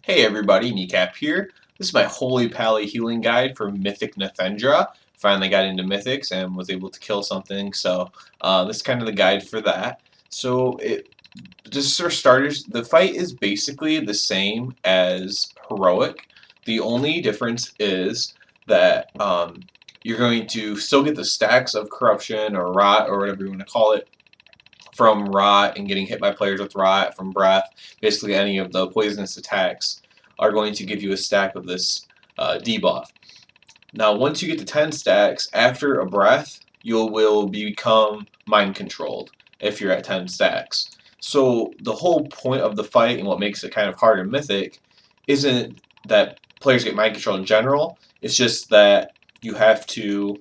Hey everybody, Kneecap here. This is my Holy Pally healing guide for Mythic Nythendra. Finally got into Mythics and was able to kill something, so this is kind of the guide for that. Just for starters, the fight is basically the same as Heroic. The only difference is that you're going to still get the stacks of Corruption or Rot or whatever you want to call it from Rot and getting hit by players with Rot, from Breath. Basically any of the poisonous attacks are going to give you a stack of this debuff. Now once you get to 10 stacks, after a Breath, you will become mind controlled if you're at 10 stacks. So the whole point of the fight and what makes it kind of hard in Mythic isn't that players get mind control in general, it's just that you have to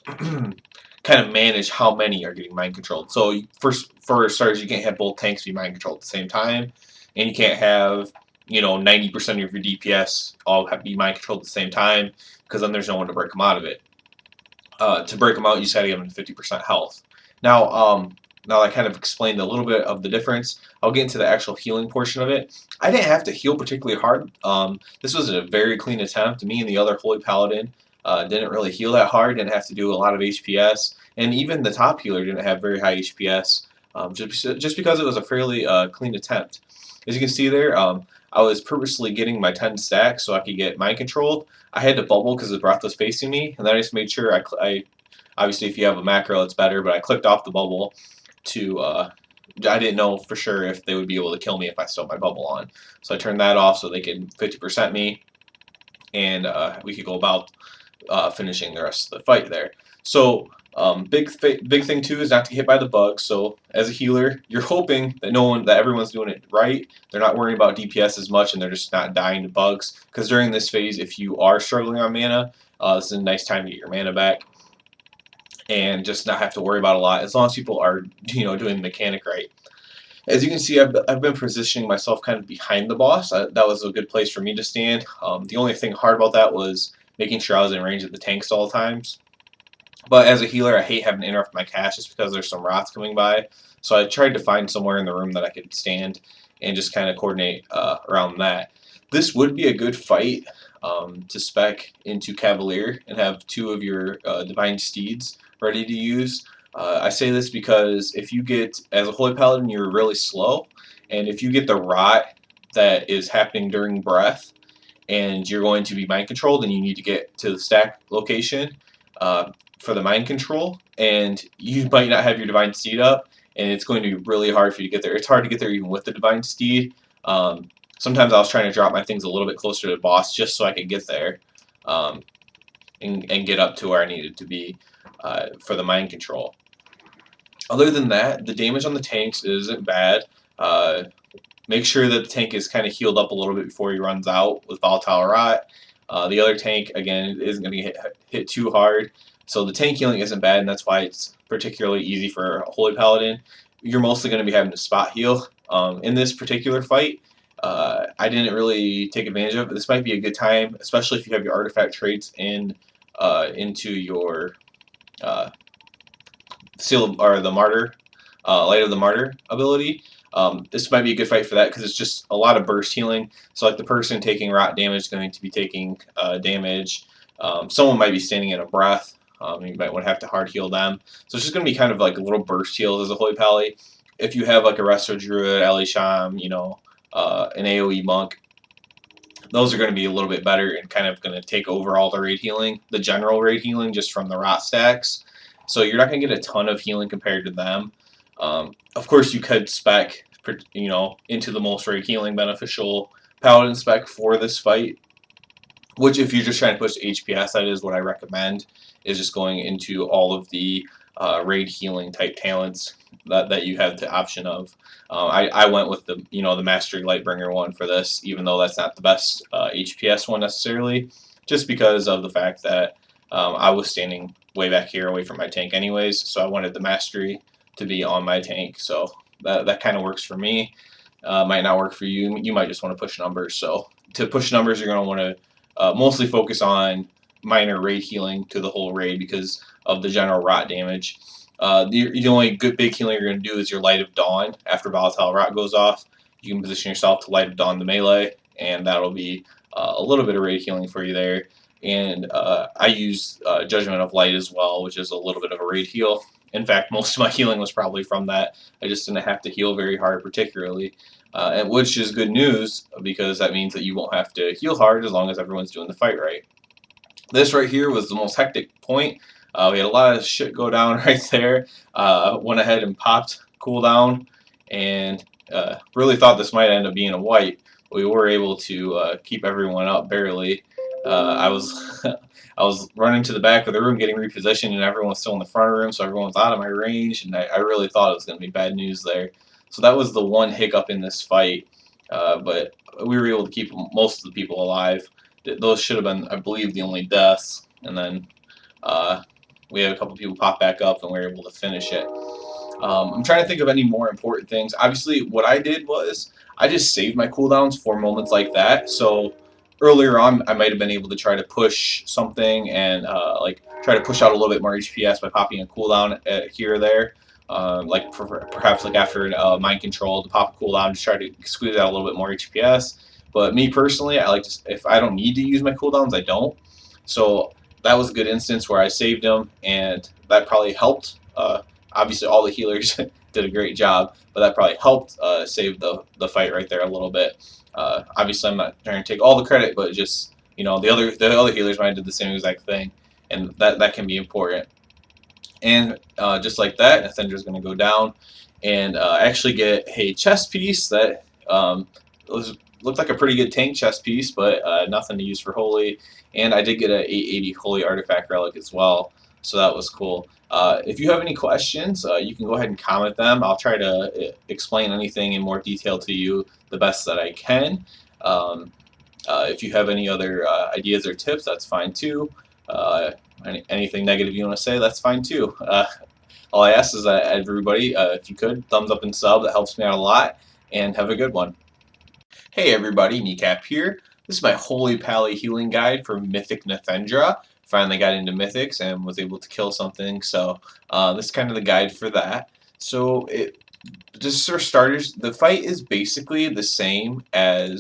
kind of manage how many are getting mind controlled. So for starters, you can't have both tanks be mind controlled at the same time, and you can't have 90% of your DPS all be mind controlled at the same time, because then there's no one to break them out of it. To break them out, you just got to give them 50% health. Now I kind of explained a little bit of the difference. I'll get into the actual healing portion of it. I didn't have to heal particularly hard. This was a very clean attempt. Me and the other Holy Paladin didn't really heal that hard, didn't have to do a lot of HPS, and even the top healer didn't have very high HPS, just because it was a fairly clean attempt. As you can see there, I was purposely getting my 10 stacks so I could get mind controlled. I had to bubble because the breath was facing me, and then I just made sure I obviously if you have a macro it's better, but I clicked off the bubble to I didn't know for sure if they would be able to kill me if I still had my bubble on. So I turned that off so they could 50% me, and we could go about finishing the rest of the fight there. So big thing too is not to get hit by the bugs. So as a healer, you're hoping that everyone's doing it right. They're not worrying about DPS as much, and they're just not dying to bugs. Because during this phase, if you are struggling on mana, this is a nice time to get your mana back and just not have to worry about a lot, as long as people are doing the mechanic right. As you can see, I've been positioning myself kind of behind the boss. That was a good place for me to stand. The only thing hard about that was making sure I was in range of the tanks at all times. But as a healer, I hate having to interrupt my cast just because there's some rots coming by. So I tried to find somewhere in the room that I could stand and just kind of coordinate around that. This would be a good fight to spec into Cavalier and have two of your Divine Steeds ready to use. I say this because if you get, as a Holy Paladin, you're really slow, and if you get the rot that is happening during breath, and you're going to be mind controlled, and you need to get to the stack location for the mind control, and you might not have your Divine Steed up, and it's going to be really hard for you to get there. It's hard to get there even with the Divine Steed. Sometimes I was trying to drop my things a little bit closer to the boss just so I could get there and get up to where I needed to be for the mind control. Other than that, the damage on the tanks isn't bad. Make sure that the tank is kind of healed up a little bit before he runs out with Volatile Rot. The other tank, again, isn't going to get hit too hard. So the tank healing isn't bad, and that's why it's particularly easy for a Holy Paladin. You're mostly going to be having to spot heal. In this particular fight, I didn't really take advantage of it. This might be a good time, especially if you have your artifact traits into your Seal or the Martyr, Light of the Martyr ability. This might be a good fight for that because it's just a lot of burst healing. So like the person taking rot damage is going to be taking damage. Someone might be standing in a breath. You might want to have to hard heal them. So it's just going to be kind of like a little burst heals as a Holy Pally. If you have like a Resto Druid, Elisham, an AoE Monk, those are going to be a little bit better and kind of going to take over all the raid healing, the general raid healing just from the rot stacks. So you're not going to get a ton of healing compared to them. Of course, you could spec, into the most raid healing beneficial Paladin spec for this fight, which if you're just trying to push HPS, that is what I recommend, is just going into all of the raid healing type talents that you have the option of. I went with the Mastery Lightbringer one for this, even though that's not the best HPS one necessarily, just because of the fact that I was standing way back here away from my tank anyways, so I wanted the Mastery to be on my tank, so that kind of works for me. Might not work for you. You might just want to push numbers. So to push numbers, you're going to want to mostly focus on minor raid healing to the whole raid because of the general rot damage. The only good big healing you're going to do is your Light of Dawn. After Volatile Rot goes off, you can position yourself to Light of Dawn the melee and that'll be a little bit of raid healing for you there. And I use Judgment of Light as well, which is a little bit of a raid heal. In fact, most of my healing was probably from that. I just didn't have to heal very hard particularly, and which is good news because that means that you won't have to heal hard as long as everyone's doing the fight right. This right here was the most hectic point. We had a lot of shit go down right there. Went ahead and popped cooldown, and really thought this might end up being a wipe. We were able to keep everyone up barely. I was I was running to the back of the room getting repositioned, and everyone was still in the front of the room, so everyone was out of my range, and I really thought it was going to be bad news there. So that was the one hiccup in this fight, but we were able to keep most of the people alive. Those should have been, I believe, the only deaths, and then we had a couple people pop back up, and we were able to finish it. I'm trying to think of any more important things. Obviously, what I did was I just saved my cooldowns for moments like that. So earlier on, I might have been able to try to push something and like try to push out a little bit more HPS by popping a cooldown here or there. Like perhaps like after mind control to pop a cooldown, just try to squeeze out a little bit more HPS. But me personally, I like to, if I don't need to use my cooldowns, I don't. So that was a good instance where I saved them, and that probably helped. Obviously, all the healers did a great job, but that probably helped save the fight right there a little bit. Obviously, I'm not trying to take all the credit, but just the other healers might have did the same exact thing, and that can be important. And just like that, Nythendra is going to go down and actually get a chest piece that looked like a pretty good tank chest piece, but nothing to use for holy. And I did get a 880 holy artifact relic as well, so that was cool. If you have any questions, you can go ahead and comment them. I'll try to explain anything in more detail to you the best that I can. If you have any other ideas or tips, that's fine too. Anything negative you want to say, that's fine too. All I ask is that everybody, if you could, thumbs up and sub. That helps me out a lot. And have a good one. Hey everybody, Kneecap here. This is my Holy Pally healing guide for Mythic Nythendra. Finally got into Mythics and was able to kill something, so this is kind of the guide for that. So just for starters, the fight is basically the same as